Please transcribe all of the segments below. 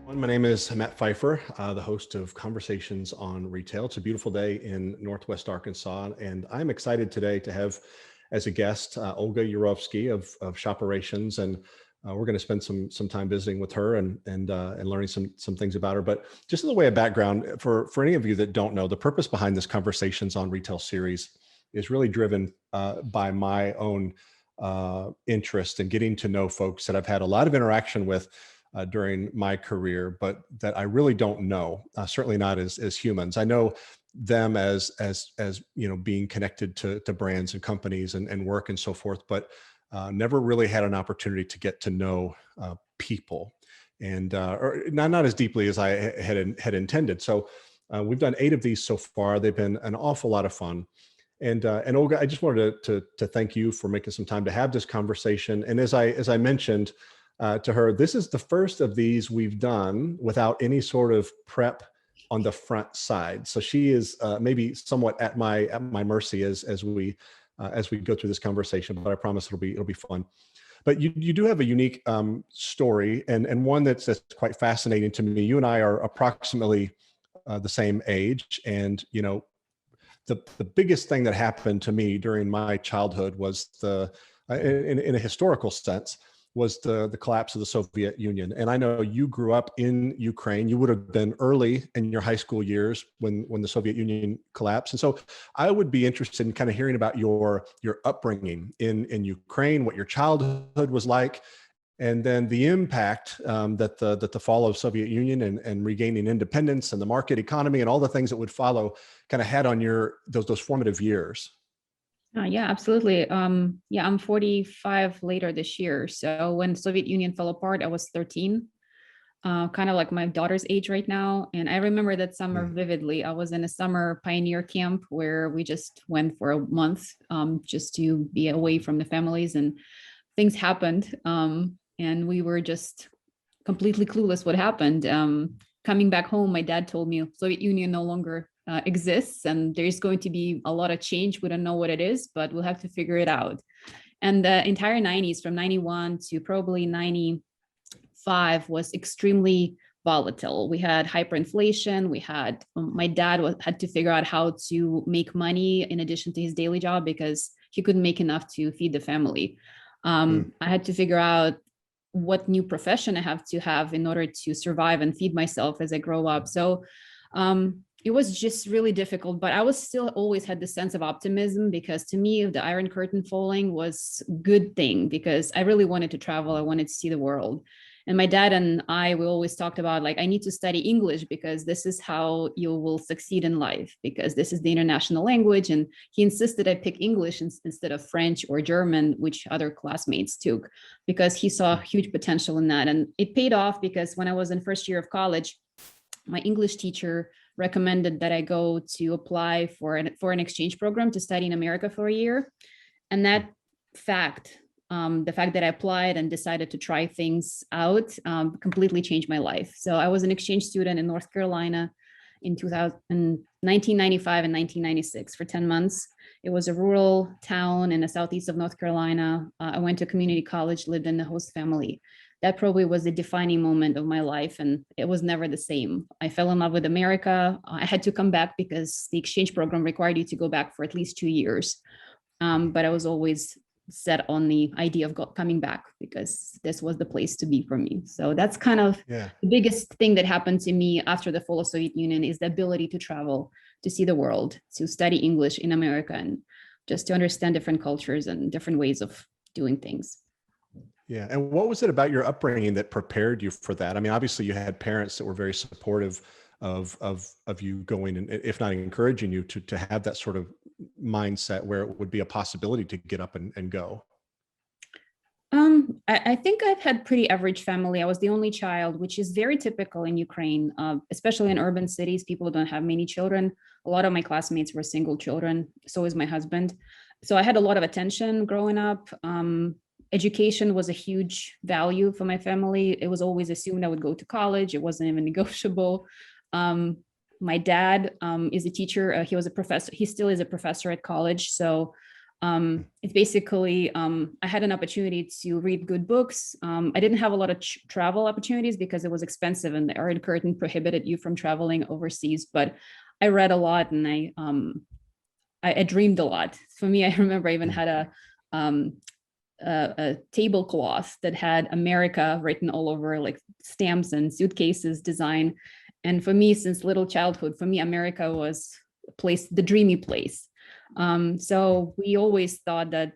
My name is Matt Pfeiffer, the host of Conversations on Retail. It's a beautiful day in Northwest Arkansas, and I'm excited today to have as a guest Olga Yurovski of Shopperations, and we're going to spend some time visiting with her and learning some things about her. But just in the way of background, for any of you that don't know, the purpose behind this Conversations on Retail series is really driven by my own interest in getting to know folks that I've had a lot of interaction with during my career, but that I really don't know, certainly not as humans. I know them as being connected to brands and companies and work and so forth, but never really had an opportunity to get to know people, and or not as deeply as I had intended. So we've done 8 of these so far. They've been an awful lot of fun. And Olga, I just wanted to thank you for making some time to have this conversation. And as I mentioned to her, this is the first of these we've done without any sort of prep on the front side. So she is maybe somewhat at my mercy as we go through this conversation. But I promise it'll be fun. But you do have a unique story and one that's quite fascinating to me. You and I are approximately the same age, and the biggest thing that happened to me during my childhood was in a historical sense, was the collapse of the Soviet Union. And I know you grew up in Ukraine. You would have been early in your high school years when the Soviet Union collapsed. And so I would be interested in kind of hearing about your upbringing in Ukraine, what your childhood was like, and then the impact that the fall of Soviet Union and regaining independence and the market economy and all the things that would follow kind of had on those formative years. Yeah, absolutely. I'm 45 later this year. So when Soviet Union fell apart, I was 13, kind of like my daughter's age right now. And I remember that summer vividly. I was in a summer pioneer camp where we just went for a month just to be away from the families, and things happened. And we were just completely clueless what happened. Coming back home, my dad told me Soviet Union no longer exists, and there's going to be a lot of change. We don't know what it is, but we'll have to figure it out. And the entire 90s, from 91 to probably 95, was extremely volatile. We had hyperinflation. We had my dad had to figure out how to make money in addition to his daily job because he couldn't make enough to feed the family. I had to figure out what new profession I have to have in order to survive and feed myself as I grow up. So it was just really difficult, but I was still always had the sense of optimism, because to me, the Iron Curtain falling was a good thing, because I really wanted to travel. I wanted to see the world. And my dad and we always talked about, like, I need to study English because this is how you will succeed in life, because this is the international language. And he insisted I pick English instead of French or German, which other classmates took, because he saw huge potential in that. And it paid off, because when I was in first year of college, my English teacher recommended that I go to apply for an exchange program to study in America for a year. And that fact, the fact that I applied and decided to try things out, completely changed my life. So I was an exchange student in North Carolina in 1995 and 1996 for 10 months. It was a rural town in the southeast of North Carolina. I went to community college, lived in the host family. That probably was a defining moment of my life, and it was never the same. I fell in love with America. I had to come back because the exchange program required you to go back for at least 2 years. But I was always set on the idea of coming back because this was the place to be for me. So that's kind of the biggest thing that happened to me after the fall of Soviet Union, is the ability to travel, to see the world, to study English in America, and just to understand different cultures and different ways of doing things. Yeah. And what was it about your upbringing that prepared you for that? I mean, obviously you had parents that were very supportive of you going, and if not encouraging you to have that sort of mindset where it would be a possibility to get up and go. I think I've had pretty average family. I was the only child, which is very typical in Ukraine, especially in urban cities. People don't have many children. A lot of my classmates were single children. So is my husband. So I had a lot of attention growing up. Education was a huge value for my family. It was always assumed I would go to college. It wasn't even negotiable. My dad is a teacher. He was a professor. He still is a professor at college. So It's basically, I had an opportunity to read good books. I didn't have a lot of travel opportunities because it was expensive and the Iron Curtain prohibited you from traveling overseas, but I read a lot and I dreamed a lot. For me, I remember I even had a tablecloth that had America written all over, like stamps and suitcases design. And for me, since little childhood, for me, America was a place, the dreamy place. So we always thought that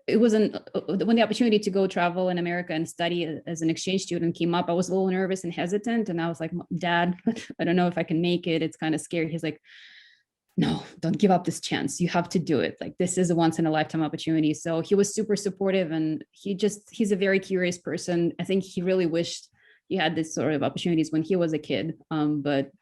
it wasn't when the opportunity to go travel in America and study as an exchange student came up, I was a little nervous and hesitant. And I was like, Dad, I don't know if I can make it. It's kind of scary. He's like, no, don't give up this chance. You have to do it. Like, this is a once in a lifetime opportunity. So he was super supportive, and he's a very curious person. I think he really wished he had this sort of opportunities when he was a kid. But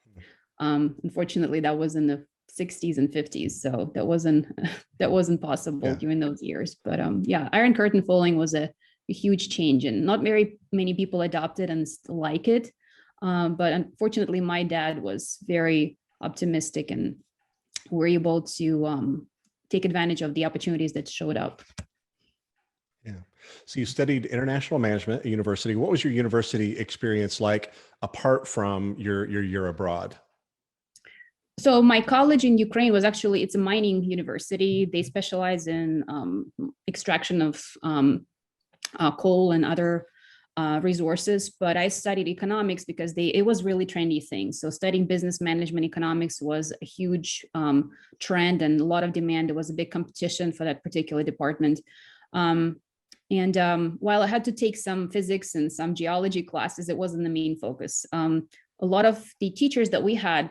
unfortunately that was in the 60s and 50s. So that wasn't possible during those years. But yeah, Iron Curtain falling was a huge change, and not very many people adopted and like it. But unfortunately, my dad was very optimistic and were able to take advantage of the opportunities that showed up. Yeah. So you studied international management at university. What was your university experience like apart from your year abroad? So my college in Ukraine was actually, it's a mining university. They specialize in extraction of coal and other resources, but I studied economics because it was really trendy thing. So studying business management economics was a huge trend and a lot of demand. There was a big competition for that particular department. While I had to take some physics and some geology classes, it wasn't the main focus. A lot of the teachers that we had,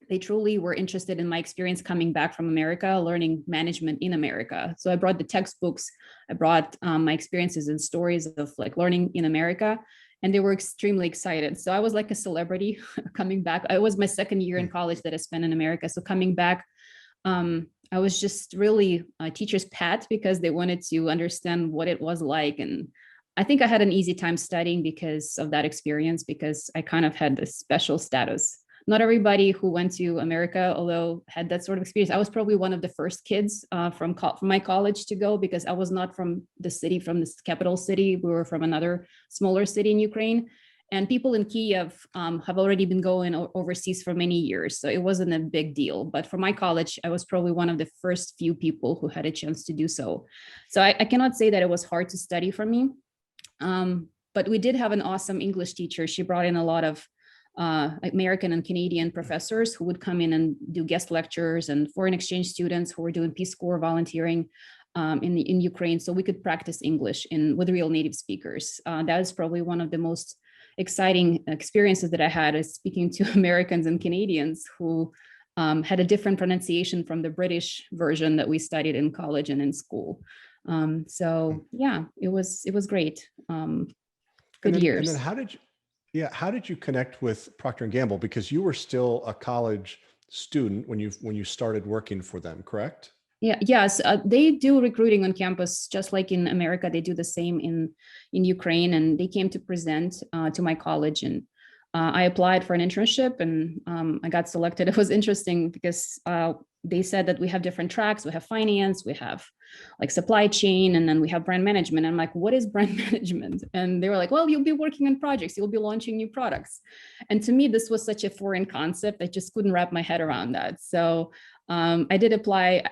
they truly were interested in my experience coming back from America, learning management in America. So I brought the textbooks, I brought my experiences and stories of like learning in America, and they were extremely excited. So I was like a celebrity coming back. It was my second year in college that I spent in America. So coming back, I was just really a teacher's pet because they wanted to understand what it was like. And I think I had an easy time studying because of that experience, because I kind of had this special status. Not everybody who went to America, although had that sort of experience. I was probably one of the first kids from my college to go, because I was not from the city, from this capital city. We were from another smaller city in Ukraine. And people in Kiev have already been going overseas for many years. So it wasn't a big deal. But for my college, I was probably one of the first few people who had a chance to do so. So I cannot say that it was hard to study for me. But we did have an awesome English teacher. She brought in a lot of American and Canadian professors who would come in and do guest lectures, and foreign exchange students who were doing Peace Corps volunteering in Ukraine. So we could practice English with real native speakers. That is probably one of the most exciting experiences that I had, is speaking to Americans and Canadians who had a different pronunciation from the British version that we studied in college and in school. So yeah, it was great. Good years. And then how did you connect with Procter and Gamble? Because you were still a college student when you started working for them, correct? Yes, they do recruiting on campus, just like in America. They do the same in Ukraine, and they came to present to my college, and I applied for an internship, and I got selected. It was interesting because they said that we have different tracks. We have finance, we have like supply chain, and then we have brand management. I'm like, what is brand management? And they were like, well, you'll be working on projects, you'll be launching new products. And to me, this was such a foreign concept. I just couldn't wrap my head around that. So I did apply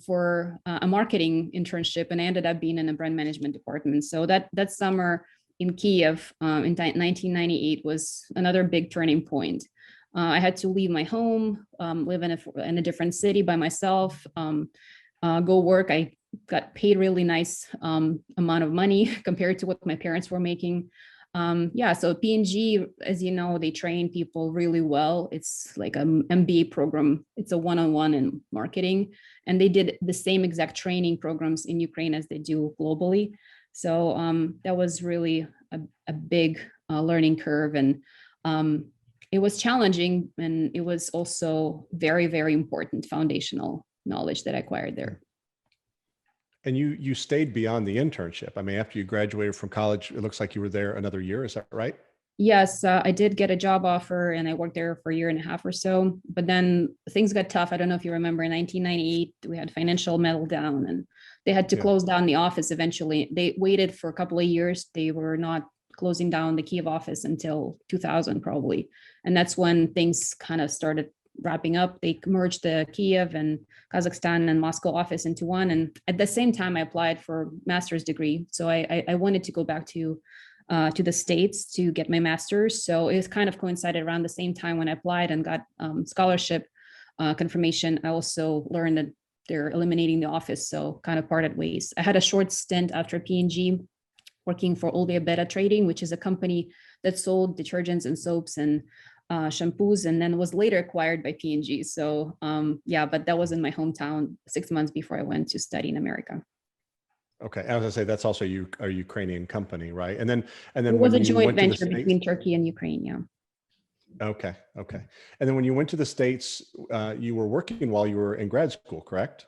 for a marketing internship, and I ended up being in a brand management department. So that summer in Kiev in 1998 was another big turning point. I had to leave my home, live in a different city by myself, go work. I got paid really nice amount of money compared to what my parents were making. So P&G, as you know, they train people really well. It's like an MBA program. It's a one-on-one in marketing. And they did the same exact training programs in Ukraine as they do globally. So that was really a big learning curve. And it was challenging. And it was also very, very important foundational knowledge that I acquired there. And you stayed beyond the internship. I mean, after you graduated from college, it looks like you were there another year. Is that right? Yes, I did get a job offer and I worked there for a year and a half or so. But then things got tough. I don't know if you remember in 1998, we had financial meltdown and they had to Yeah. close down the office eventually. They waited for a couple of years. They were not closing down the Kiev office until 2000 probably. And that's when things kind of started wrapping up. They merged the Kiev and Kazakhstan and Moscow office into one. And at the same time, I applied for a master's degree. So I wanted to go back to the States to get my master's. So it kind of coincided around the same time when I applied and got scholarship confirmation. I also learned that they're eliminating the office, so kind of parted ways. I had a short stint after P&G working for Olga Beta Trading, which is a company that sold detergents and soaps and shampoos, and then was later acquired by P&G. So yeah, but that was in my hometown 6 months before I went to study in America. Okay. I was gonna say that's also a Ukrainian company, right? And It then was when a you joint went to the venture States, between Turkey and Ukraine. Yeah. okay, okay. And then when you went to the States, you were working while you were in grad school, correct?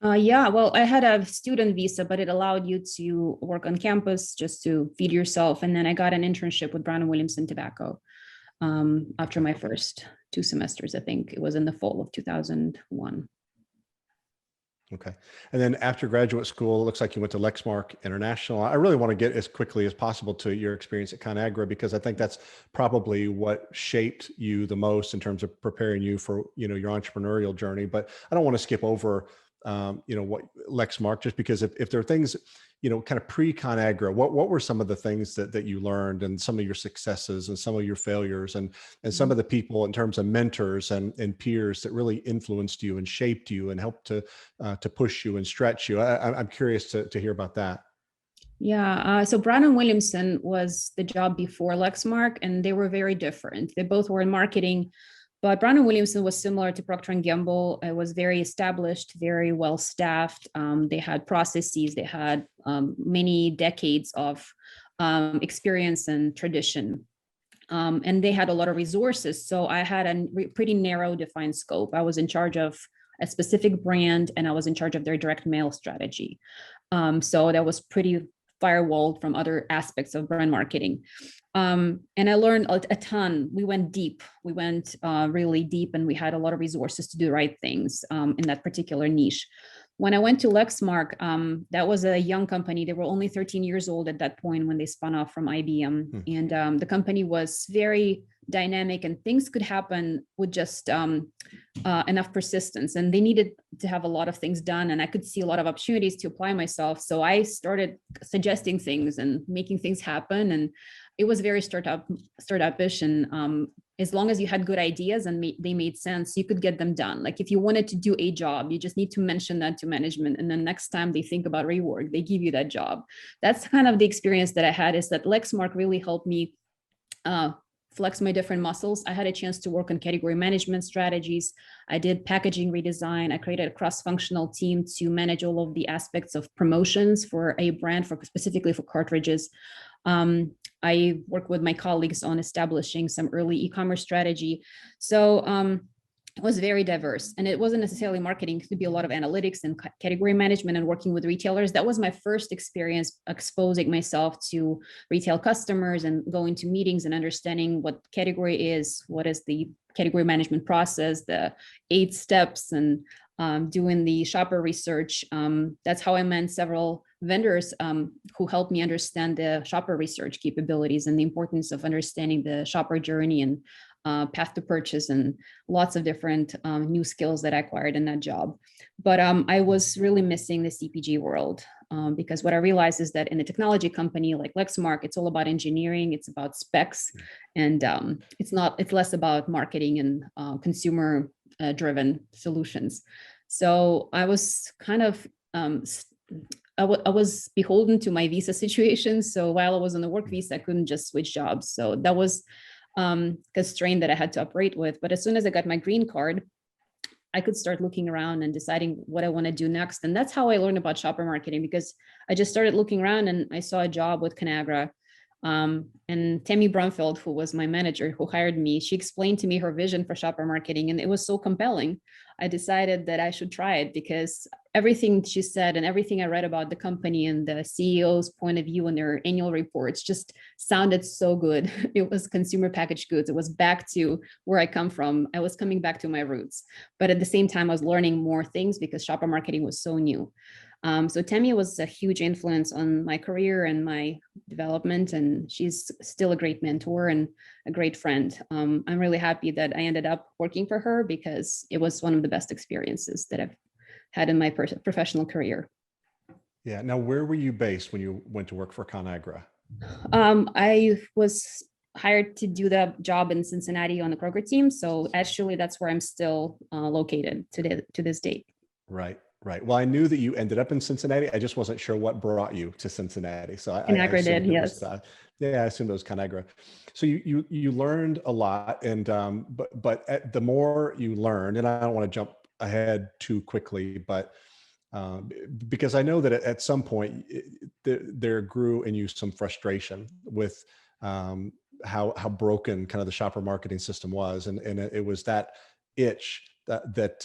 Yeah, well, I had a student visa, but it allowed you to work on campus just to feed yourself. And then I got an internship with Brown& Williams in tobacco after Okay. my first 2 semesters. I think it was in the fall of 2001. Okay. And then after graduate school, it looks like you went to Lexmark International. I really want to get as quickly as possible to your experience at ConAgra, because I think that's probably what shaped you the most in terms of preparing you for, your entrepreneurial journey. But I don't want to skip over, what Lexmark, just because if there are things, kind of pre-ConAgra, what were some of the things that you learned, and some of your successes and some of your failures, and some of the people in terms of mentors and peers that really influenced you and shaped you and helped to push you and stretch you? I'm curious to hear about that. Yeah, so Brown& Williamson was the job before Lexmark, and they were very different. They both were in marketing, but Brown& Williamson was similar to Procter & Gamble. It was very established, very well staffed. They had processes. They had many decades of experience and tradition. And they had a lot of resources. So I had a pretty narrow defined scope. I was in charge of a specific brand, and I was in charge of their direct mail strategy. So that was pretty firewalled from other aspects of brand marketing. And I learned a ton. We went deep. We went really deep, and we had a lot of resources to do the right things in that particular niche. When I went to Lexmark, that was a young company. They were only 13 years old at that point when they spun off from IBM. And the company was very dynamic, and things could happen with just enough persistence. And they needed to have a lot of things done. And I could see a lot of opportunities to apply myself. So I started suggesting things and making things happen. And it was very startupish. And as long as you had good ideas and they made sense, you could get them done. Like if you wanted to do a job, you just need to mention that to management. And then next time they think about rework, they give you that job. That's kind of the experience that I had, is that Lexmark really helped me flex my different muscles. I had a chance to work on category management strategies. I did packaging redesign. I created a cross-functional team to manage all of the aspects of promotions for a brand, specifically for cartridges. I work with my colleagues on establishing some early e-commerce strategy. So it was very diverse, and it wasn't necessarily marketing. It could be a lot of analytics and category management and working with retailers. That was my first experience exposing myself to retail customers and going to meetings and understanding what category is, what is the category management process, the 8 steps, and doing the shopper research. That's how I met several vendors who helped me understand the shopper research capabilities and the importance of understanding the shopper journey and path to purchase, and lots of different new skills that I acquired in that job. But I was really missing the CPG world because what I realized is that in a technology company like Lexmark, it's all about engineering, it's about specs, and it's less about marketing and consumer driven solutions. So I was kind of I was beholden to my visa situation. So while I was on the work visa, I couldn't just switch jobs. So that was constraint that I had to operate with. But as soon as I got my green card, I could start looking around and deciding what I want to do next. And that's how I learned about shopper marketing, because I just started looking around and I saw a job with ConAgra. And Tammy Brumfield, who was my manager, who hired me, she explained to me her vision for shopper marketing, and it was so compelling. I decided that I should try it because everything she said and everything I read about the company and the CEO's point of view in their annual reports just sounded so good. It was consumer packaged goods. It was back to where I come from. I was coming back to my roots. But at the same time, I was learning more things because shopper marketing was so new. So Tammy was a huge influence on my career and my development, and she's still a great mentor and a great friend. I'm really happy that I ended up working for her because it was one of the best experiences that I've had in my professional career. Yeah. Now, where were you based when you went to work for ConAgra? I was hired to do the job in Cincinnati on the Kroger team. So actually, that's where I'm still located to this date. Right. Right. Well, I knew that you ended up in Cincinnati. I just wasn't sure what brought you to Cincinnati. So I ConAgra did, assumed it was, yes. yeah, I assumed it was ConAgra. So you learned a lot, and the more you learned, and I don't want to jump ahead too quickly, but because I know that at some point there grew in you some frustration with how broken kind of the shopper marketing system was, and it was that itch that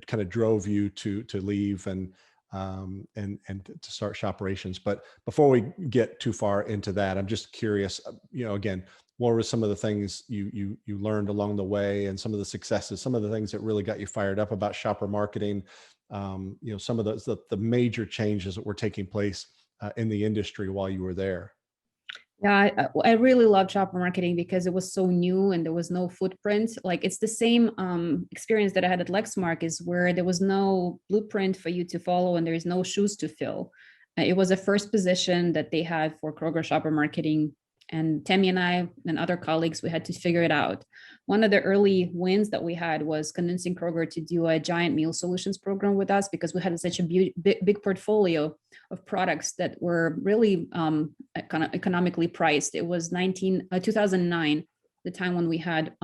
kind of drove you to leave and to start Shopperations. But before we get too far into that, I'm just curious, again, what were some of the things you learned along the way, and some of the successes, some of the things that really got you fired up about shopper marketing, some of the major changes that were taking place in the industry while you were there? Yeah, I really love shopper marketing because it was so new and there was no footprint. Like it's the same experience that I had at Lexmark, is where there was no blueprint for you to follow and there is no shoes to fill. It was a first position that they had for Kroger shopper marketing. And Tammy and I and other colleagues, we had to figure it out. One of the early wins that we had was convincing Kroger to do a giant meal solutions program with us because we had such a big portfolio of products that were really economically priced. It was 2009, the time when we had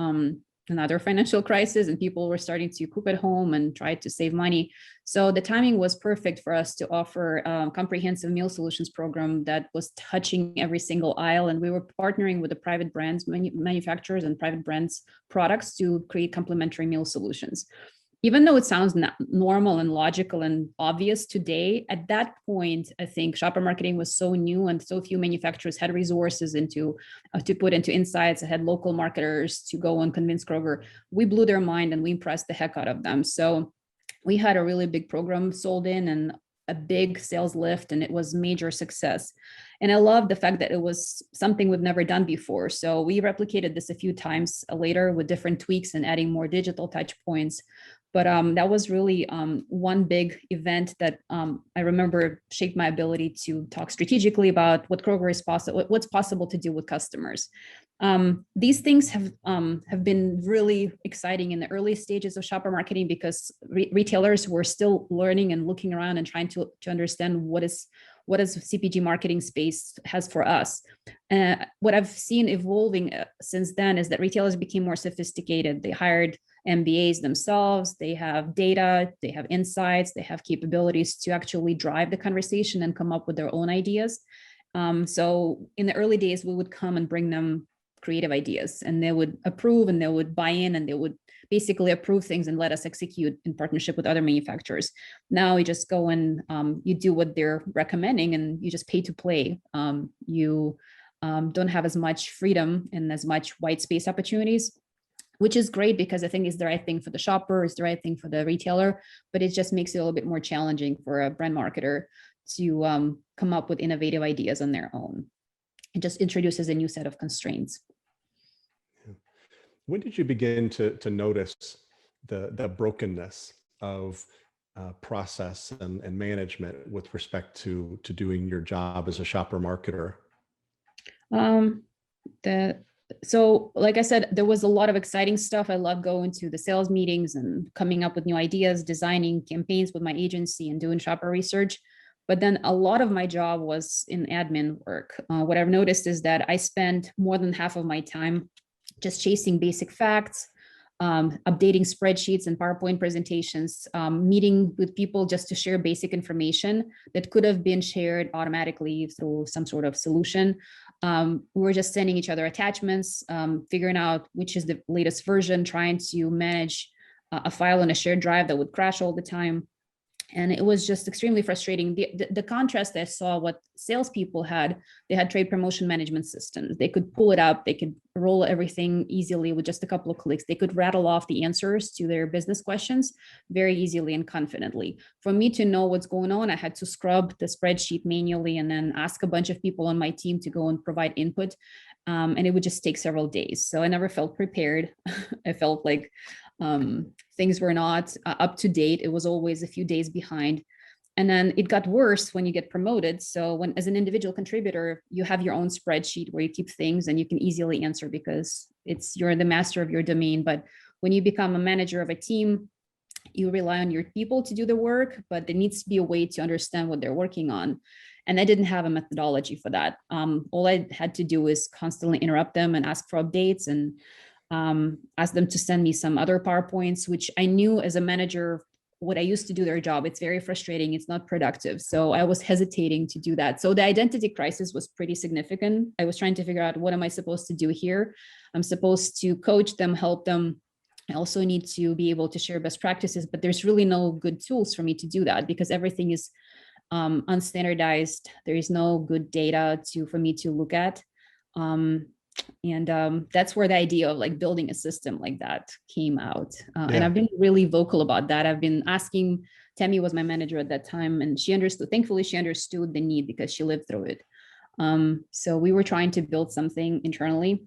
another financial crisis and people were starting to cook at home and try to save money. So the timing was perfect for us to offer a comprehensive meal solutions program that was touching every single aisle. And we were partnering with the private brands, manufacturers and private brands products to create complementary meal solutions. Even though it sounds normal and logical and obvious today, at that point, I think shopper marketing was so new and so few manufacturers had resources to put into insights. I had local marketers to go and convince Kroger. We blew their mind and we impressed the heck out of them. So we had a really big program sold in and a big sales lift, and it was major success. And I love the fact that it was something we've never done before. So we replicated this a few times later with different tweaks and adding more digital touch points. But that was really one big event that I remember shaped my ability to talk strategically about what Kroger is possible, what's possible to do with customers. These things have been really exciting in the early stages of shopper marketing because retailers were still learning and looking around and trying to understand what is CPG marketing space has for us. What I've seen evolving since then is that retailers became more sophisticated. They hired MBAs themselves, they have data, they have insights, they have capabilities to actually drive the conversation and come up with their own ideas. So in the early days, we would come and bring them creative ideas and they would approve and they would buy in and they would basically approve things and let us execute in partnership with other manufacturers. Now you just go and you do what they're recommending and you just pay to play. You don't have as much freedom and as much white space opportunities, which is great because I think it's the right thing for the shopper, it's the right thing for the retailer, but it just makes it a little bit more challenging for a brand marketer to come up with innovative ideas on their own. It just introduces a new set of constraints. When did you begin to notice the brokenness of process and management with respect to doing your job as a shopper marketer? So like I said, there was a lot of exciting stuff. I love going to the sales meetings and coming up with new ideas, designing campaigns with my agency and doing shopper research. But then a lot of my job was in admin work. What I've noticed is that I spend more than half of my time just chasing basic facts, updating spreadsheets and PowerPoint presentations, meeting with people just to share basic information that could have been shared automatically through some sort of solution. We're just sending each other attachments, figuring out which is the latest version, trying to manage a file on a shared drive that would crash all the time. And it was just extremely frustrating. The contrast I saw what salespeople had, they had trade promotion management systems. They could pull it up, they could roll everything easily with just a couple of clicks. They could rattle off the answers to their business questions very easily and confidently. For me to know what's going on, I had to scrub the spreadsheet manually and then ask a bunch of people on my team to go and provide input. And it would just take several days. So I never felt prepared. I felt like things were not up to date. It was always a few days behind. And then it got worse when you get promoted. So when, as an individual contributor, you have your own spreadsheet where you keep things and you can easily answer because you're the master of your domain. But when you become a manager of a team, you rely on your people to do the work, but there needs to be a way to understand what they're working on. And I didn't have a methodology for that. All I had to do was constantly interrupt them and ask for updates and ask them to send me some other PowerPoints, which I knew as a manager, what I used to do their job, it's very frustrating. It's not productive. So I was hesitating to do that. So the identity crisis was pretty significant. I was trying to figure out, what am I supposed to do here? I'm supposed to coach them, help them. I also need to be able to share best practices, but there's really no good tools for me to do that because everything is unstandardized. There is no good data for me to look at. That's where the idea of like building a system like that came out. And I've been really vocal about that. I've been asking, Tammy was my manager at that time, and she understood, thankfully she understood the need because she lived through it. So we were trying to build something internally.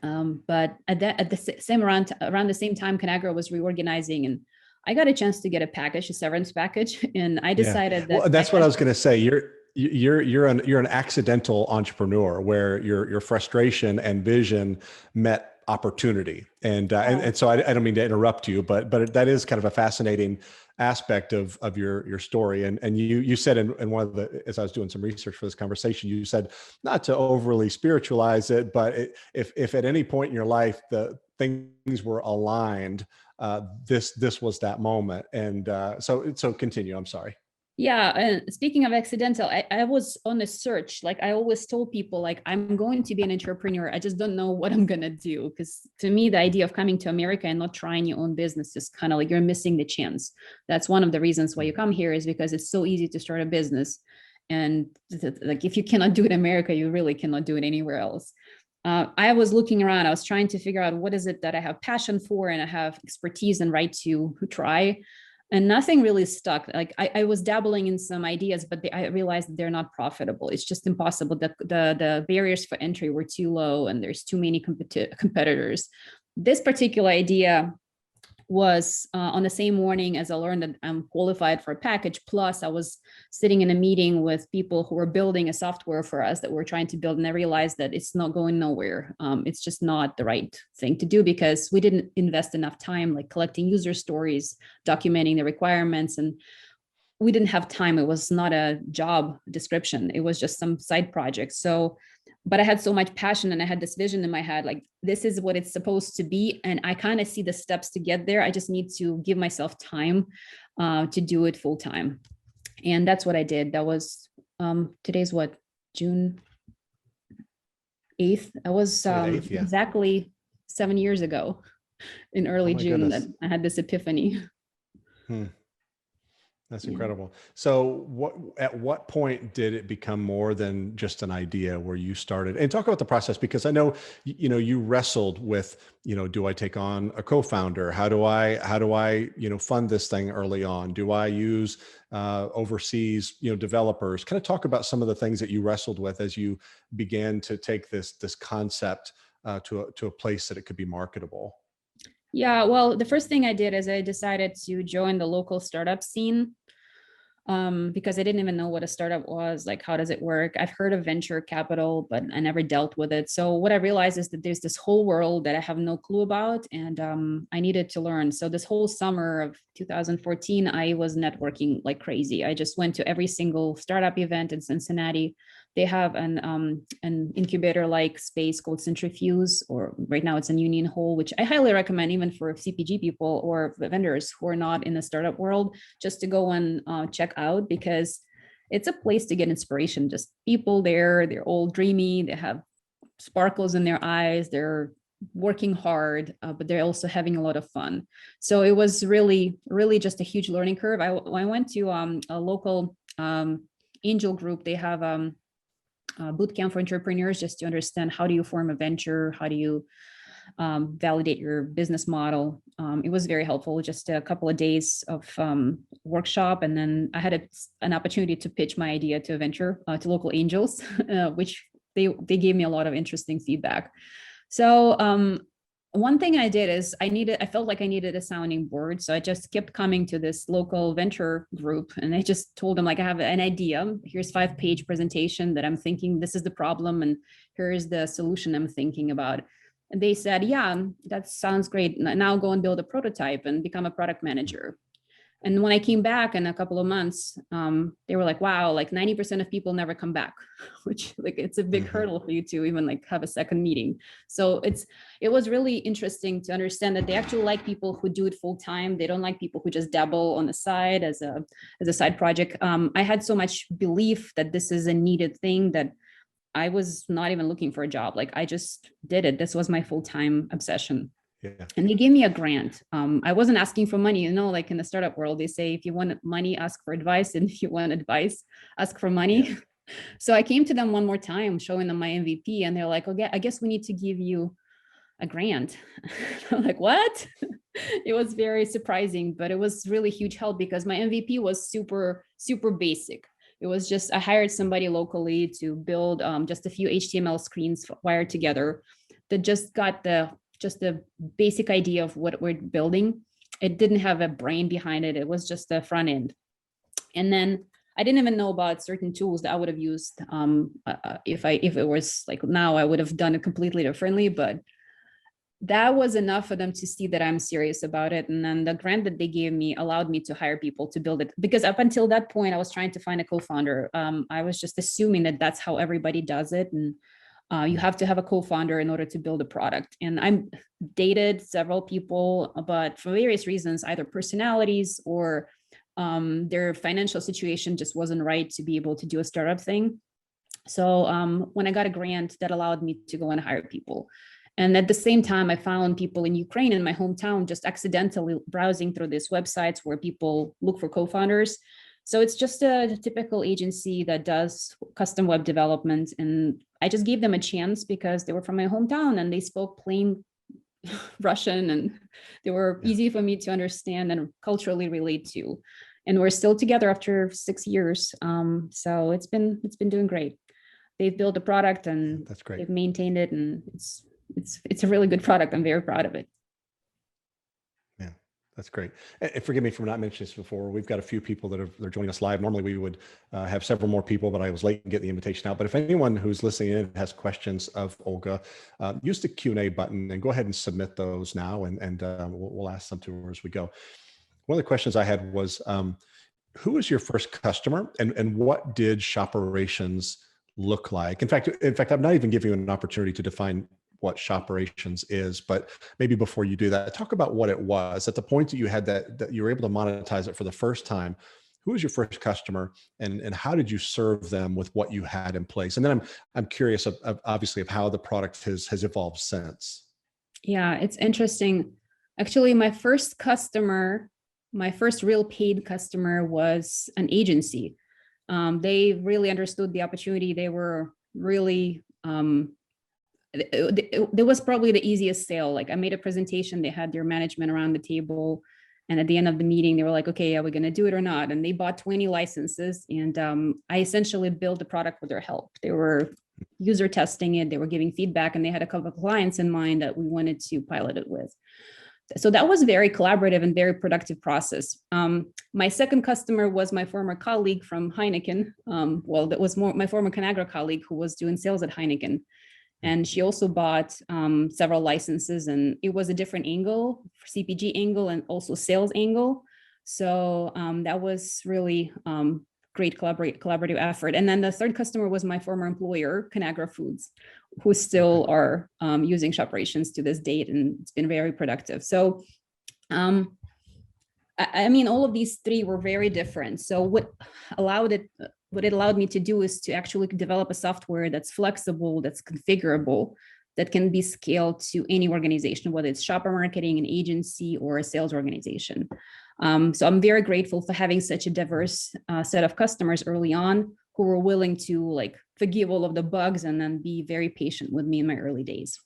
But around the same time, Conagra was reorganizing, and I got a chance to get a severance package, and I decided that. Well, that's what I was going to say. You're an accidental entrepreneur where your frustration and vision met opportunity, and so I don't mean to interrupt you, but that is kind of a fascinating aspect of your story. And you said in one of the, as I was doing some research for this conversation, you said not to overly spiritualize it, but if at any point in your life the things were aligned, this was that moment. And so continue. I'm sorry. Yeah. And speaking of accidental, I was on a search. Like I always told people, like, I'm going to be an entrepreneur. I just don't know what I'm going to do. Because to me, the idea of coming to America and not trying your own business is kind of like you're missing the chance. That's one of the reasons why you come here, is because it's so easy to start a business. And like, if you cannot do it in America, you really cannot do it anywhere else. I was looking around, I was trying to figure out what is it that I have passion for and I have expertise and right to try. And nothing really stuck. Like I was dabbling in some ideas, but I realized they're not profitable. It's just impossible. The barriers for entry were too low and there's too many competitors. This particular idea was on the same morning as I learned that I'm qualified for a package. Plus I was sitting in a meeting with people who were building a software for us that we're trying to build. And I realized that it's not going nowhere. It's just not the right thing to do because we didn't invest enough time, like collecting user stories, documenting the requirements, and we didn't have time. It was not a job description. It was just some side project. So, but I had so much passion and I had this vision in my head, like this is what it's supposed to be. And I kind of see the steps to get there. I just need to give myself time to do it full time. And that's what I did. That was, today's what, June 8th. I was exactly 7 years ago in early June that I had this epiphany. That's incredible. So at what point did it become more than just an idea where you started? And talk about the process, because I know, you wrestled with, do I take on a co-founder? How do I, fund this thing early on? Do I use overseas, developers? Kind of talk about some of the things that you wrestled with as you began to take this concept to a place that it could be marketable. Yeah, well, the first thing I did is I decided to join the local startup scene because I didn't even know what a startup was. Like, how does it work? I've heard of venture capital, but I never dealt with it. So what I realized is that there's this whole world that I have no clue about, and I needed to learn. So this whole summer of 2014, I was networking like crazy. I just went to every single startup event in Cincinnati. They have an incubator-like space called Centrifuge, or right now it's in Union Hall, which I highly recommend even for CPG people or vendors who are not in the startup world, just to go and check out, because it's a place to get inspiration. Just people there, they're all dreamy, they have sparkles in their eyes, they're working hard, but they're also having a lot of fun. So it was really, really just a huge learning curve. I went to a local angel group. They have a boot camp for entrepreneurs just to understand how do you form a venture, how do you validate your business model. It was very helpful, just a couple of days of workshop. And then I had an opportunity to pitch my idea to a venture, to local angels, which they gave me a lot of interesting feedback. So one thing I did is I felt like I needed a sounding board. So I just kept coming to this local venture group and I just told them, like, I have an idea. Here's 5-page presentation that I'm thinking, this is the problem. And here's the solution I'm thinking about. And they said, yeah, that sounds great. Now go and build a prototype and become a product manager. And when I came back in a couple of months, they were like, wow, like 90% of people never come back, which like it's a big hurdle for you to even like have a second meeting. So it was really interesting to understand that they actually like people who do it full time. They don't like people who just dabble on the side as a side project. I had so much belief that this is a needed thing that I was not even looking for a job. Like I just did it. This was my full-time obsession. Yeah. And they gave me a grant. I wasn't asking for money, like in the startup world, they say, if you want money, ask for advice. And if you want advice, ask for money. Yeah. So I came to them one more time, showing them my MVP. And they're like, okay, I guess we need to give you a grant. I'm like, what? It was very surprising, but it was really huge help because my MVP was super, super basic. It was just, I hired somebody locally to build just a few HTML screens wired together that just got the basic idea of what we're building. It didn't have a brain behind it. It was just the front end. And then I didn't even know about certain tools that I would have used. If it was like now, I would have done it completely differently, but that was enough for them to see that I'm serious about it. And then the grant that they gave me allowed me to hire people to build it. Because up until that point, I was trying to find a co-founder. I was just assuming that that's how everybody does it. And you have to have a co-founder in order to build a product. And I dated several people, but for various reasons, either personalities or their financial situation just wasn't right to be able to do a startup thing. So when I got a grant, that allowed me to go and hire people. And at the same time, I found people in Ukraine, in my hometown, just accidentally browsing through these websites where people look for co-founders. So it's just a typical agency that does custom web development. And I just gave them a chance because they were from my hometown and they spoke plain Russian and they were easy for me to understand and culturally relate to. And we're still together after 6 years. So it's been doing great. They've built a product and that's great. They've maintained it, and it's a really good product. I'm very proud of it. Yeah, that's great. And forgive me for not mentioning this before. We've got a few people they're joining us live. Normally we would have several more people, but I was late to get the invitation out. But if anyone who's listening in has questions of Olga, use the Q&A button and go ahead and submit those now, and we'll ask them to her as we go. One of the questions I had was, who was your first customer, and what did Shopperations look like? In fact, I'm not even giving you an opportunity to define what Shopperations is, but maybe before you do that, talk about what it was. At the point that you had that you were able to monetize it for the first time, who was your first customer, and how did you serve them with what you had in place? And then I'm curious of obviously of how the product has evolved since. Yeah, it's interesting. Actually, my first real paid customer was an agency. They really understood the opportunity. They were really it was probably the easiest sale. Like I made a presentation, they had their management around the table. And at the end of the meeting, they were like, okay, are we going to do it or not? And they bought 20 licenses. And I essentially built the product with their help. They were user testing it. They were giving feedback, and they had a couple of clients in mind that we wanted to pilot it with. So that was very collaborative and very productive process. My second customer was my former colleague from Heineken. That was my former Conagra colleague who was doing sales at Heineken. And she also bought several licenses, and it was a different angle, CPG angle and also sales angle. So that was really great collaborative effort. And then the third customer was my former employer, Conagra Foods, who still are using Shopperations to this date, and it's been very productive. So I mean, all of these three were very different. So what it allowed me to do is to actually develop a software that's flexible, that's configurable, that can be scaled to any organization, whether it's shopper marketing, an agency, or a sales organization. So I'm very grateful for having such a diverse set of customers early on who were willing to like forgive all of the bugs and then be very patient with me in my early days.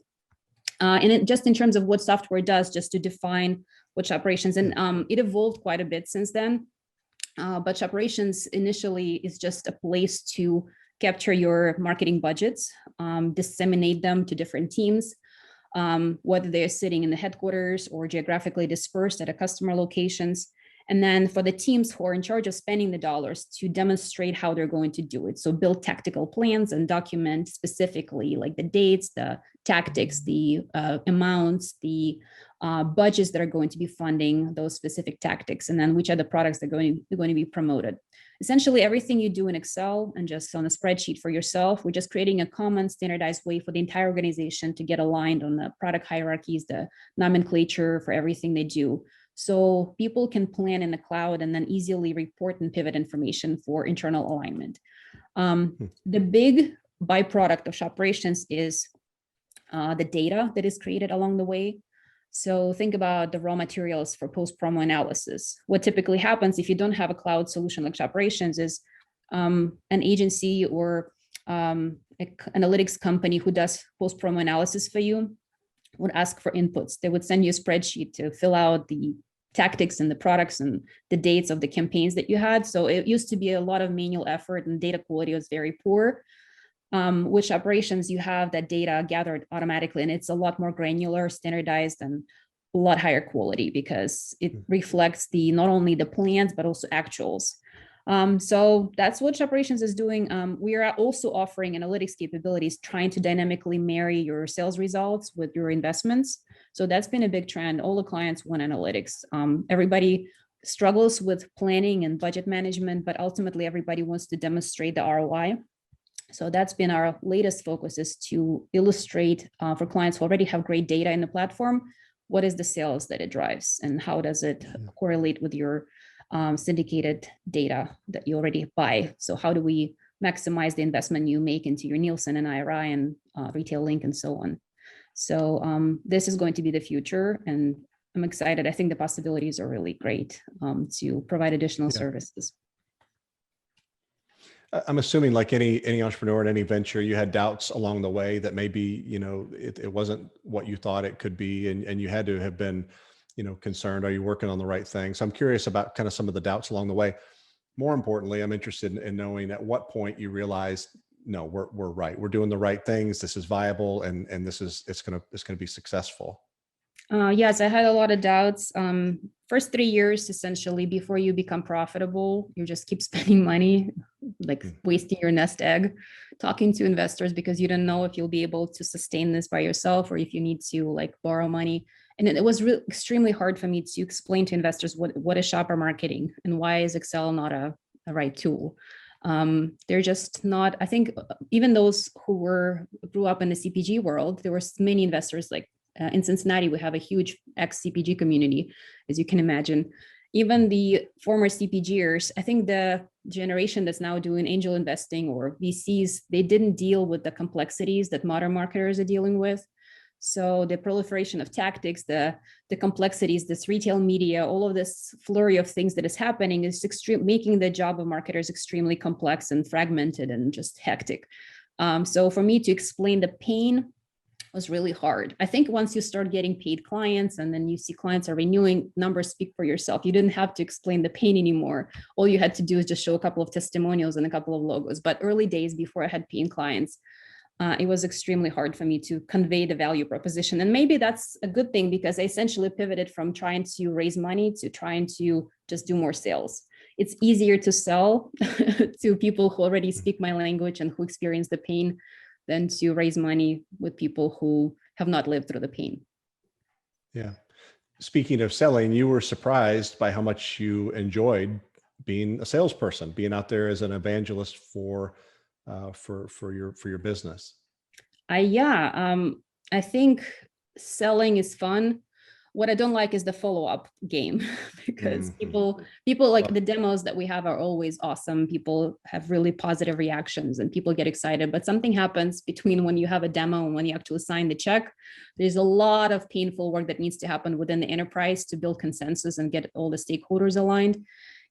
And just in terms of what software does, just to define what Shopperations, and it evolved quite a bit since then. But Shopperations initially is just a place to capture your marketing budgets, disseminate them to different teams, whether they're sitting in the headquarters or geographically dispersed at a customer locations. And then for the teams who are in charge of spending the dollars to demonstrate how they're going to do it. So build tactical plans and document specifically like the dates, the tactics, the amounts, the budgets that are going to be funding those specific tactics, and then which are the products that are going to be promoted. Essentially everything you do in Excel and just on a spreadsheet for yourself, we're just creating a common standardized way for the entire organization to get aligned on the product hierarchies, the nomenclature for everything they do. So people can plan in the cloud and then easily report and pivot information for internal alignment. The big byproduct of Shopperations is the data that is created along the way. So think about the raw materials for post-promo analysis. What typically happens if you don't have a cloud solution like Shopperations is an agency or analytics company who does post-promo analysis for you would ask for inputs. They would send you a spreadsheet to fill out the tactics and the products and the dates of the campaigns that you had. So it used to be a lot of manual effort and data quality was very poor. With Shopperations, you have that data gathered automatically, and it's a lot more granular, standardized, and a lot higher quality because it reflects not only the plans, but also actuals. So that's what Shopperations is doing. We are also offering analytics capabilities, trying to dynamically marry your sales results with your investments. So that's been a big trend. All the clients want analytics. Everybody struggles with planning and budget management, but ultimately everybody wants to demonstrate the ROI. So that's been our latest focus, is to illustrate for clients who already have great data in the platform, what is the sales that it drives and how does it correlate with your syndicated data that you already buy. So how do we maximize the investment you make into your Nielsen and IRI and Retail Link and so on. So this is going to be the future, and I'm excited. I think the possibilities are really great to provide additional services. I'm assuming, like any entrepreneur in any venture, you had doubts along the way that maybe, it wasn't what you thought it could be, and you had to have been, concerned. Are you working on the right thing? So I'm curious about kind of some of the doubts along the way. More importantly, I'm interested in knowing at what point you realized, no, we're right. We're doing the right things. This is viable, and it's gonna be successful. Yes, I had a lot of doubts. First 3 years, essentially, before you become profitable, you just keep spending money, like wasting your nest egg, talking to investors because you don't know if you'll be able to sustain this by yourself or if you need to like borrow money. And it was extremely hard for me to explain to investors what is shopper marketing and why is Excel not a right tool. They're just not. I think even those who grew up in the CPG world, there were many investors like. In Cincinnati, we have a huge ex-CPG community, as you can imagine. Even the former CPGers, I think the generation that's now doing angel investing or VCs, they didn't deal with the complexities that modern marketers are dealing with. So the proliferation of tactics, the complexities, this retail media, all of this flurry of things that is happening is making the job of marketers extremely complex and fragmented and just hectic. So for me to explain the pain was really hard. I think once you start getting paid clients and then you see clients are renewing, numbers speak for yourself. You didn't have to explain the pain anymore. All you had to do is just show a couple of testimonials and a couple of logos. But early days before I had paying clients, it was extremely hard for me to convey the value proposition. And maybe that's a good thing because I essentially pivoted from trying to raise money to trying to just do more sales. It's easier to sell to people who already speak my language and who experience the pain than to raise money with people who have not lived through the pain. Yeah. Speaking of selling, you were surprised by how much you enjoyed being a salesperson, being out there as an evangelist for your business. I think selling is fun. What I don't like is the follow-up game because Mhm. people like Well, the demos that we have are always awesome. People have really positive reactions and people get excited, but something happens between when you have a demo and when you actually sign the check. There's a lot of painful work that needs to happen within the enterprise to build consensus and get all the stakeholders aligned.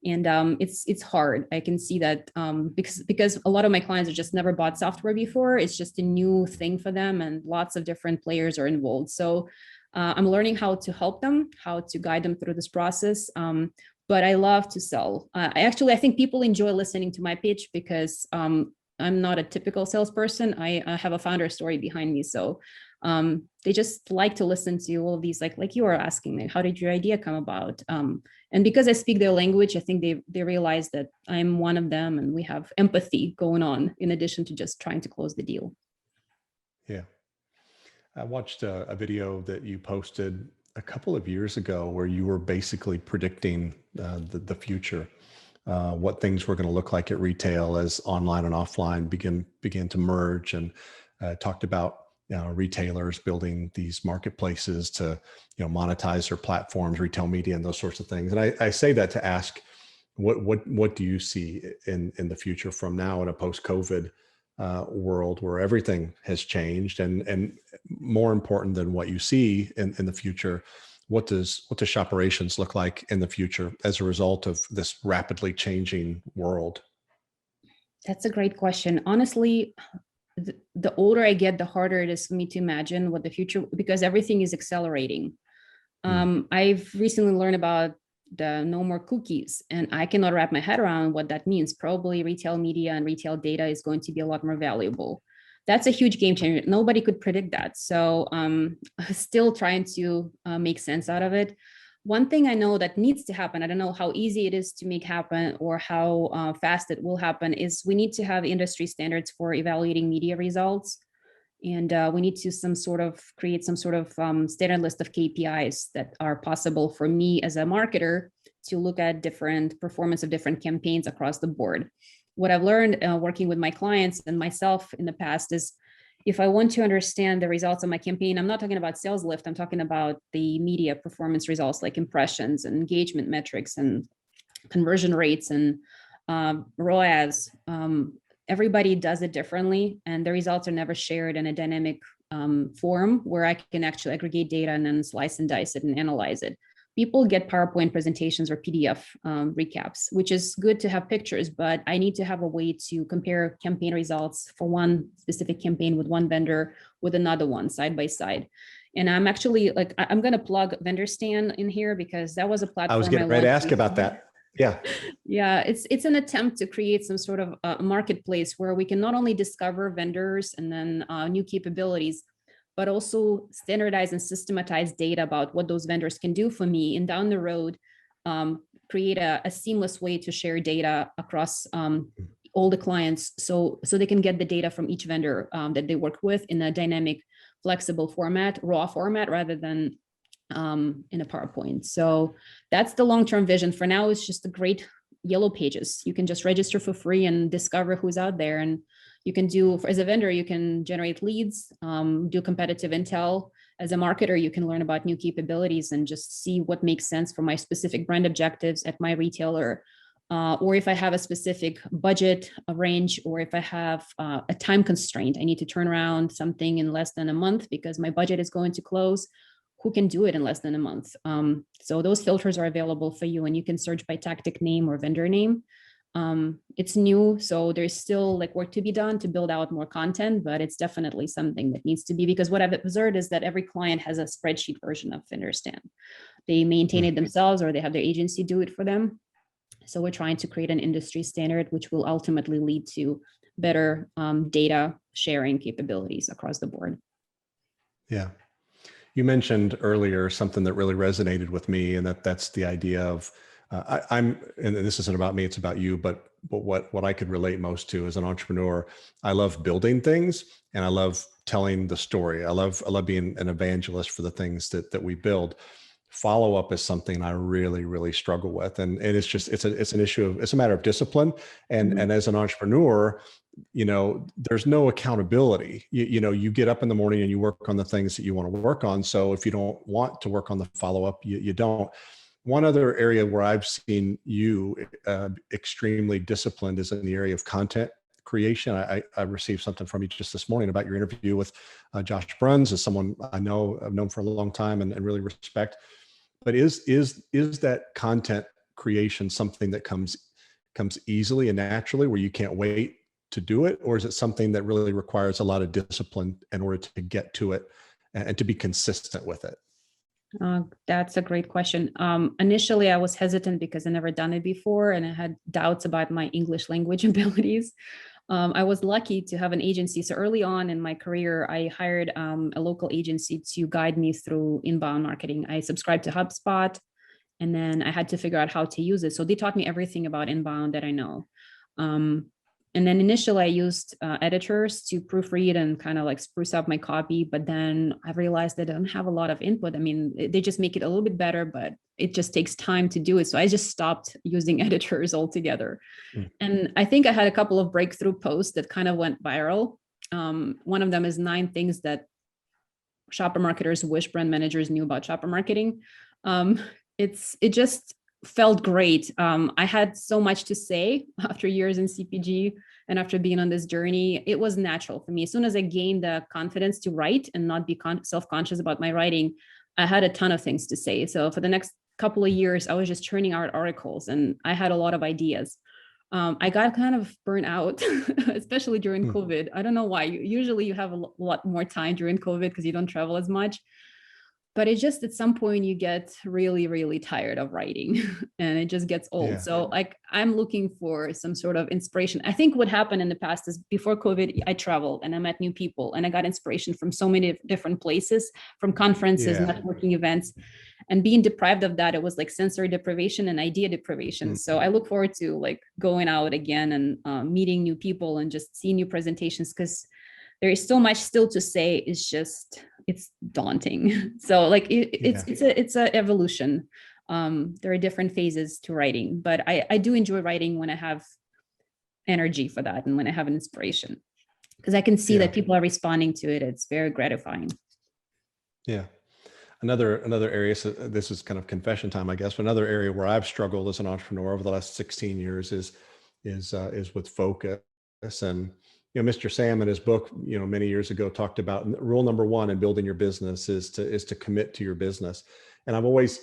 And it's hard. I can see that because a lot of my clients have just never bought software before. It's just a new thing for them, and lots of different players are involved. So I'm learning how to help them, how to guide them through this process. But I love to sell. I think people enjoy listening to my pitch because I'm not a typical salesperson. I have a founder story behind me, so they just like to listen to all of these, like you were asking, like, how did your idea come about? And because I speak their language, I think they realize that I'm one of them, and we have empathy going on in addition to just trying to close the deal. yeah. I watched a video that you posted a couple of years ago where you were basically predicting the future, what things were going to look like at retail as online and offline begin to merge, and talked about retailers building these marketplaces to monetize their platforms, retail media, and those sorts of things. And I say that to ask, what do you see in the future from now in a post-COVID world where everything has changed, and more important than what you see in the future, what does Shopperations look like in the future as a result of this rapidly changing world? That's a great question. Honestly, the older I get, the harder it is for me to imagine what the future, because everything is accelerating. Mm. I've recently learned about the no more cookies, and I cannot wrap my head around what that means. Probably retail media and retail data is going to be a lot more valuable. That's a huge game changer. Nobody could predict that. So still trying to make sense out of it. One thing I know that needs to happen, I don't know how easy it is to make happen or how fast it will happen, is we need to have industry standards for evaluating media results. And we need to create some sort of standard list of KPIs that are possible for me as a marketer to look at different performance of different campaigns across the board. What I've learned working with my clients and myself in the past is, if I want to understand the results of my campaign, I'm not talking about sales lift, I'm talking about the media performance results like impressions and engagement metrics and conversion rates and ROAS. Everybody does it differently, and the results are never shared in a dynamic form where I can actually aggregate data and then slice and dice it and analyze it. People get PowerPoint presentations or PDF recaps, which is good to have pictures, but I need to have a way to compare campaign results for one specific campaign with one vendor with another one side by side. And I'm actually I'm going to plug VendorStan in here because that was a I was platform I getting ready to launched ask about recently. that. Yeah. Yeah, it's an attempt to create some sort of marketplace where we can not only discover vendors and then new capabilities, but also standardize and systematize data about what those vendors can do for me. And down the road, create a seamless way to share data across all the clients, so they can get the data from each vendor that they work with in a dynamic, flexible format, raw format, rather than in a PowerPoint. So that's the long-term vision. For now, it's just a great yellow pages. You can just register for free and discover who's out there. And you can do, as a vendor, you can generate leads, do competitive intel. As a marketer, you can learn about new capabilities and just see what makes sense for my specific brand objectives at my retailer. Or if I have a specific budget range, or if I have a time constraint, I need to turn around something in less than a month because my budget is going to close. Who can do it in less than a month? So those filters are available for you, and you can search by tactic name or vendor name. It's new, so there's still work to be done to build out more content, but it's definitely something that needs to be, because what I've observed is that every client has a spreadsheet version of VendorStan. They maintain it themselves or they have their agency do it for them. So we're trying to create an industry standard, which will ultimately lead to better data sharing capabilities across the board. Yeah. You mentioned earlier something that really resonated with me, and that's the idea of I'm, and this isn't about me, it's about you, but what I could relate most to as an entrepreneur, I love building things and I love telling the story. I love being an evangelist for the things that we build. Follow up is something I really, really struggle with, and it's just it's an issue of, it's a matter of discipline, and as an entrepreneur, there's no accountability. You get up in the morning and you work on the things that you want to work on. So if you don't want to work on the follow-up, you don't. One other area where I've seen you extremely disciplined is in the area of content creation. I received something from you just this morning about your interview with Josh Bruns, as someone I've known for a long time and really respect. But is that content creation something that comes easily and naturally, where you can't wait to do it, or is it something that really requires a lot of discipline in order to get to it and to be consistent with it? That's a great question. Initially, I was hesitant because I never done it before, and I had doubts about my English language abilities. I was lucky to have an agency. So early on in my career, I hired a local agency to guide me through inbound marketing. I subscribed to HubSpot, and then I had to figure out how to use it. So they taught me everything about inbound that I know. And then initially I used editors to proofread and kind of like spruce up my copy. But then I realized that I don't have a lot of input. I mean, they just make it a little bit better, but it just takes time to do it. So I just stopped using editors altogether. And I think I had a couple of breakthrough posts that kind of went viral. One of them is 9 things that shopper marketers wish brand managers knew about shopper marketing. It just felt great. I had so much to say after years in CPG and after being on this journey. It was natural for me. As soon as I gained the confidence to write and not be self-conscious about my writing, I had a ton of things to say. So for the next couple of years, I was just churning out articles and I had a lot of ideas. I got kind of burnt out, especially during COVID. I don't know why. Usually you have a lot more time during COVID because you don't travel as much. But it just, at some point you get really, really tired of writing and it just gets old. Yeah. So like, I'm looking for some sort of inspiration. I think what happened in the past is before COVID, I traveled and I met new people and I got inspiration from so many different places, from conferences, networking events, and being deprived of that. It was like sensory deprivation and idea deprivation. So I look forward to like going out again and meeting new people and just seeing new presentations, because there is so much still to say. It's daunting. So like it's a evolution. There are different phases to writing, but I do enjoy writing when I have energy for that and when I have an inspiration, because I can see that people are responding to it. It's very gratifying. Yeah. Another area, so this is kind of confession time, I guess, but another area where I've struggled as an entrepreneur over the last 16 years is with focus. And Mr. Sam in his book, many years ago talked about rule number 1 in building your business is to commit to your business. And I've always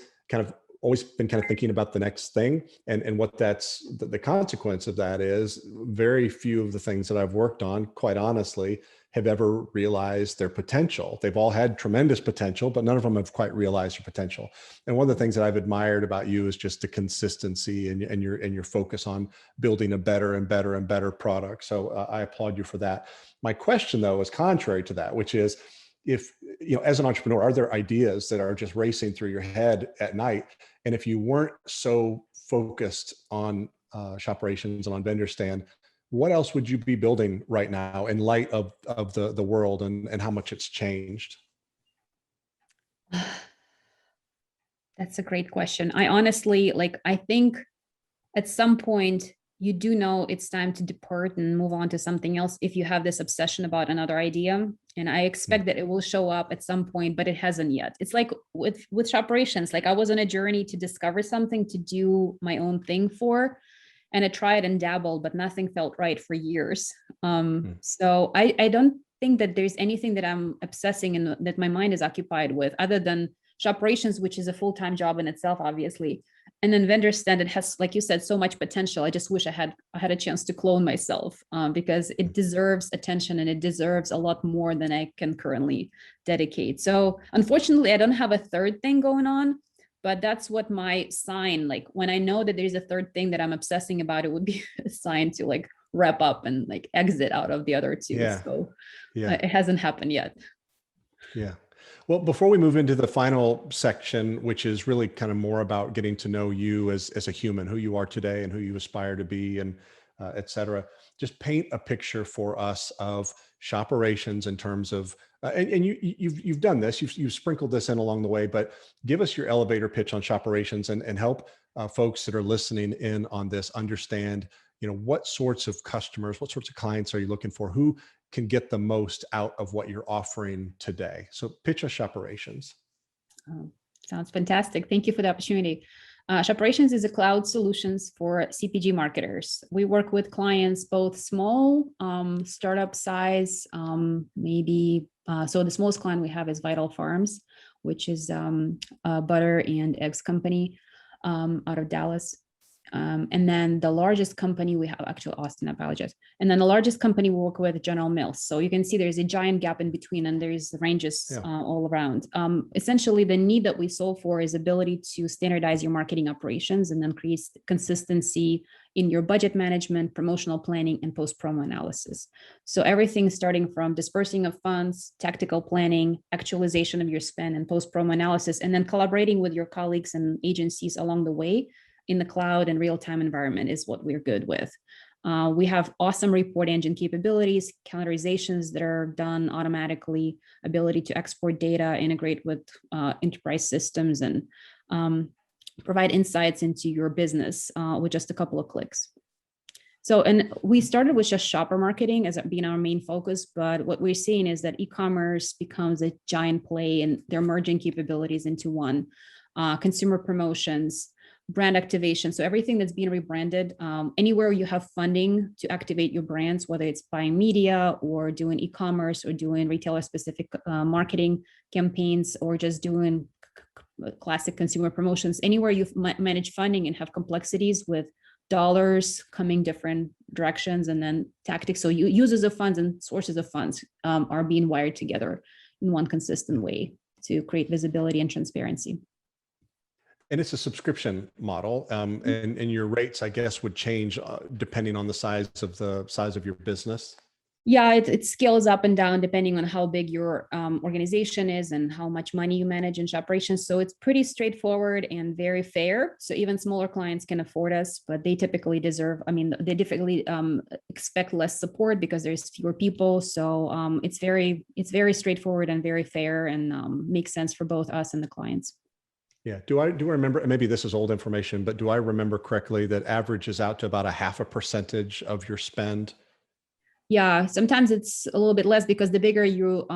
been thinking about the next thing and what that's the consequence of that is. Very few of the things that I've worked on, quite honestly, have ever realized their potential. They've all had tremendous potential, but none of them have quite realized their potential. And one of the things that I've admired about you is just the consistency and your focus on building a better and better and better product. So I applaud you for that. My question though is contrary to that, which is, if, as an entrepreneur, are there ideas that are just racing through your head at night? And if you weren't so focused on Shopperations and on Vendor Stand, what else would you be building right now in light of the world and how much it's changed? That's a great question. I honestly, I think at some point you do know it's time to depart and move on to something else if you have this obsession about another idea. And I expect that it will show up at some point, but it hasn't yet. It's like with Shopperations, I was on a journey to discover something to do my own thing for. And I tried and dabbled, but nothing felt right for years. So I don't think that there's anything that I'm obsessing and that my mind is occupied with, other than Shopperations, which is a full-time job in itself, obviously. And then Vendor Stand, it has, like you said, so much potential. I just wish I had a chance to clone myself, because it deserves attention and it deserves a lot more than I can currently dedicate. So unfortunately, I don't have a third thing going on. But that's what my sign, when I know that there's a third thing that I'm obsessing about, it would be a sign to wrap up and exit out of the other two. Yeah. So it hasn't happened yet. Yeah. Well, before we move into the final section, which is really kind of more about getting to know you as a human, who you are today and who you aspire to be, and et cetera, just paint a picture for us of Shopperations in terms of, and you've done this, you've sprinkled this in along the way, but give us your elevator pitch on Shopperations and help folks that are listening in on this understand what sorts of customers, what sorts of clients are you looking for? Who can get the most out of what you're offering today? So pitch us Shopperations. Oh, sounds fantastic. Thank you for the opportunity. Shopperations is a cloud solutions for CPG marketers. We work with clients, both small, startup size, maybe. So the smallest client we have is Vital Farms, which is a butter and eggs company out of Dallas. And then the largest company we have, actually Austin, I apologize. And then the largest company we work with, General Mills. So you can see there's a giant gap in between, and there's ranges all around. Essentially, the need that we solve for is ability to standardize your marketing operations and then create consistency in your budget management, promotional planning, and post-promo analysis. So everything starting from dispersing of funds, tactical planning, actualization of your spend, and post-promo analysis, and then collaborating with your colleagues and agencies along the way in the cloud and real-time environment is what we're good with. We have awesome report engine capabilities, calendarizations that are done automatically, ability to export data, integrate with enterprise systems, and provide insights into your business with just a couple of clicks. So, and we started with just shopper marketing as being our main focus, but what we're seeing is that e-commerce becomes a giant play, and they're merging capabilities into one. Consumer promotions, brand activation. So everything that's being rebranded, anywhere you have funding to activate your brands, whether it's buying media or doing e-commerce or doing retailer specific marketing campaigns or just doing classic consumer promotions, anywhere you manage funding and have complexities with dollars coming different directions and then tactics. So uses of funds and sources of funds are being wired together in one consistent way to create visibility and transparency. And it's a subscription model, and your rates, I guess, would change depending on the size of your business. Yeah, it scales up and down depending on how big your organization is and how much money you manage in Shopperations. So it's pretty straightforward and very fair. So even smaller clients can afford us, but they typically they typically expect less support because there's fewer people. So it's very straightforward and very fair and makes sense for both us and the clients. Yeah. Do I remember, maybe this is old information, but do I remember correctly that averages out to about 0.5% of your spend? Yeah, sometimes it's a little bit less because the bigger your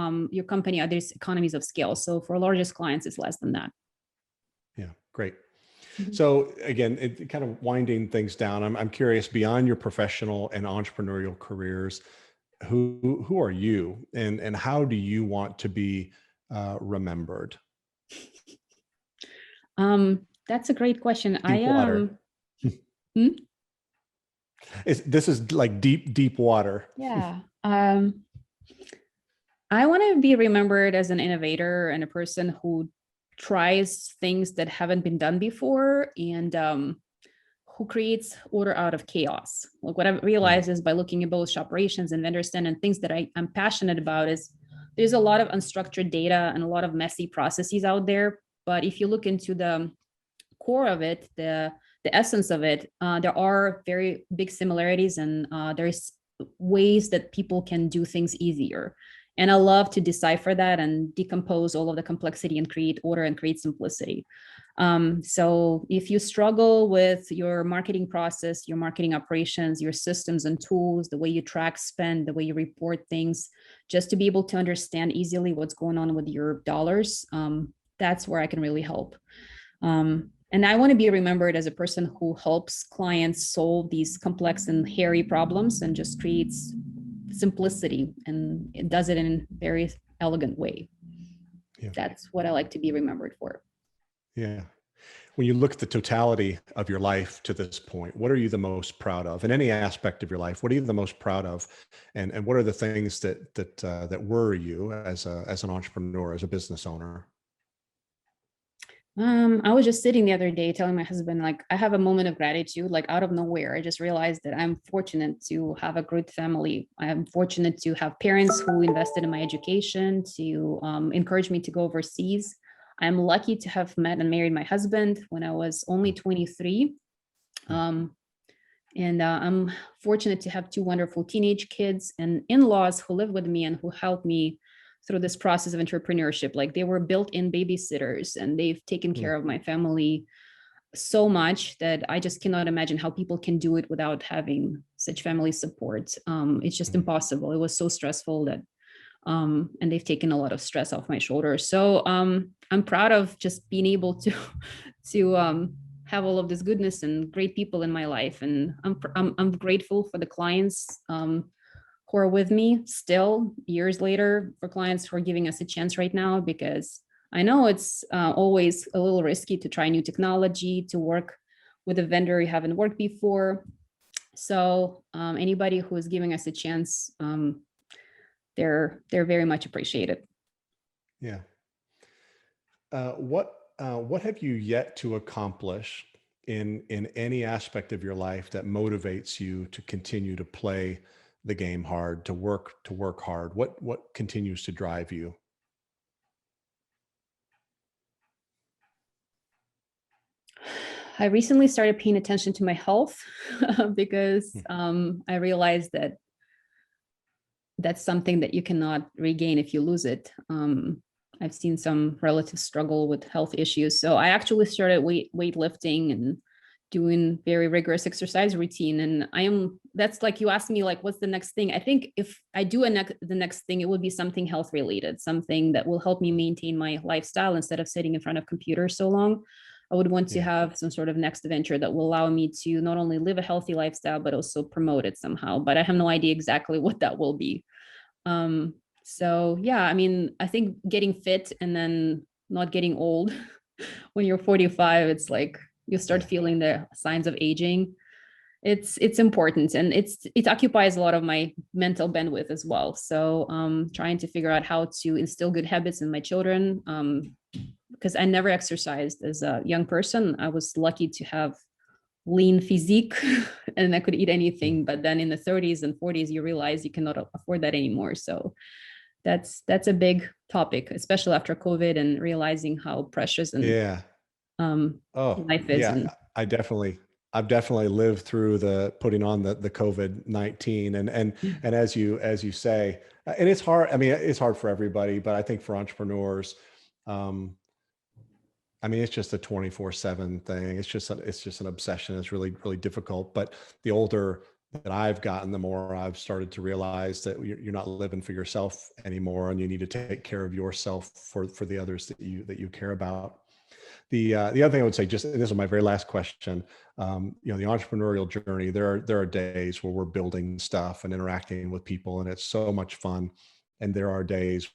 company, there's economies of scale. So for largest clients, it's less than that. Yeah, great. Mm-hmm. So again, it kind of winding things down. I'm curious, beyond your professional and entrepreneurial careers, who are you, and how do you want to be remembered? That's a great question. Deep water. This is like deep water. Yeah. I want to be remembered as an innovator and a person who tries things that haven't been done before and who creates order out of chaos. Like what I've realized is by looking at both Shopperations and vendor stand and things that I'm passionate about is there's a lot of unstructured data and a lot of messy processes out there. But if you look into the core of it, the essence of it, there are very big similarities and there's ways that people can do things easier. And I love to decipher that and decompose all of the complexity and create order and create simplicity. So if you struggle with your marketing process, your marketing operations, your systems and tools, the way you track spend, the way you report things, just to be able to understand easily what's going on with your dollars, that's where I can really help. And I want to be remembered as a person who helps clients solve these complex and hairy problems and just creates simplicity, and it does it in a very elegant way. Yeah. That's what I like to be remembered for. Yeah. When you look at the totality of your life to this point, what are you the most proud of in any aspect of your life? What are you the most proud of? And what are the things that worry you as an entrepreneur, as a business owner? I was just sitting the other day telling my husband, like, I have a moment of gratitude, like out of nowhere. I just realized that I'm fortunate to have a great family. I'm fortunate to have parents who invested in my education, to encourage me to go overseas. I'm lucky to have met and married my husband when I was only 23. And I'm fortunate to have two wonderful teenage kids and in-laws who live with me and who help me through this process of entrepreneurship. Like they were built-in babysitters and they've taken care of my family so much that I just cannot imagine how people can do it without having such family support. It's just impossible. It was so stressful that, and they've taken a lot of stress off my shoulders. So I'm proud of just being able to to have all of this goodness and great people in my life, and I'm grateful for the clients who are with me still years later, for clients who are giving us a chance right now, because I know it's always a little risky to try new technology, to work with a vendor you haven't worked before. So anybody who is giving us a chance, they're very much appreciated. Yeah. What have you yet to accomplish in any aspect of your life that motivates you to continue to play the game hard, to work hard? What continues to drive you? I recently started paying attention to my health because I realized that that's something that you cannot regain if you lose it. I've seen some relatives struggle with health issues. So I actually started weightlifting and doing very rigorous exercise routine. And that's like, you asked me, like, what's the next thing? I think if I do the next thing, it would be something health related, something that will help me maintain my lifestyle instead of sitting in front of computers so long. I would want to have some sort of next venture that will allow me to not only live a healthy lifestyle, but also promote it somehow. But I have no idea exactly what that will be. So yeah, I mean, I think getting fit and then not getting old when you're 45, it's like you start feeling the signs of aging. It's important, and it occupies a lot of my mental bandwidth as well. So trying to figure out how to instill good habits in my children, because I never exercised as a young person. I was lucky to have lean physique and I could eat anything. But then in the 30s and 40s, you realize you cannot afford that anymore. So that's a big topic, especially after COVID and realizing how precious and Oh life is. yeah, And I've definitely lived through the putting on the COVID-19, and as you say, and it's hard. I mean, it's hard for everybody, but I think for entrepreneurs, um, I mean, it's just a 24/7 thing. It's just an obsession. It's really, really difficult. But the older that I've gotten, the more I've started to realize that you're not living for yourself anymore, and you need to take care of yourself for the others that you care about. The other thing I would say, just, and this is my very last question, the entrepreneurial journey, there are days where we're building stuff and interacting with people, and it's so much fun. And there are days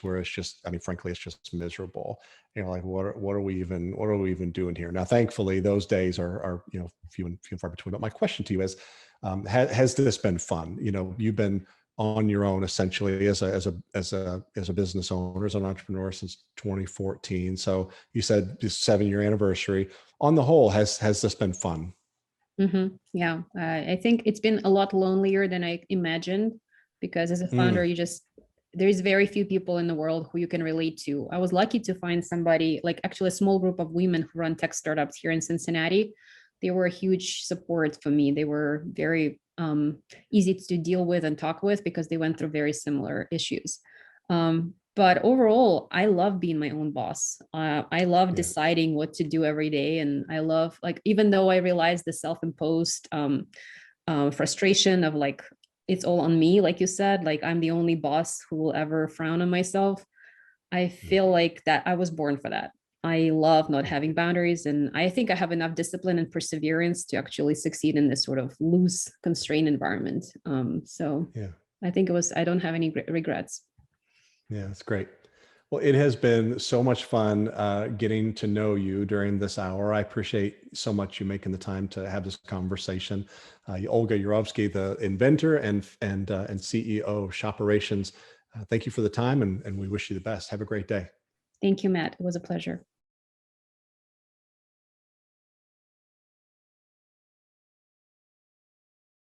where it's just, I mean, frankly, it's just miserable. Like, what are we even doing here? Now, thankfully, those days are few and far between. But my question to you is, has this been fun? You've been on your own essentially as a business owner, as an entrepreneur since 2014. So you said this 7-year anniversary. On the whole, has this been fun? Yeah, I think it's been a lot lonelier than I imagined, because as a founder, there's very few people in the world who you can relate to. I was lucky to find somebody, like actually a small group of women who run tech startups here in Cincinnati. They were a huge support for me. They were very easy to deal with and talk with because they went through very similar issues. But overall, I love being my own boss. I love deciding what to do every day. And I love, like, even though I realize the self-imposed frustration of like, it's all on me, like you said, like I'm the only boss who will ever frown on myself. I feel like that I was born for that. I love not having boundaries, and I think I have enough discipline and perseverance to actually succeed in this sort of loose, constrained environment. So I think I don't have any regrets. Yeah, that's great. Well, it has been so much fun getting to know you during this hour. I appreciate so much you making the time to have this conversation. Olga Yurovski, the inventor and CEO of Shopperations. Thank you for the time, and we wish you the best. Have a great day. Thank you, Matt. It was a pleasure.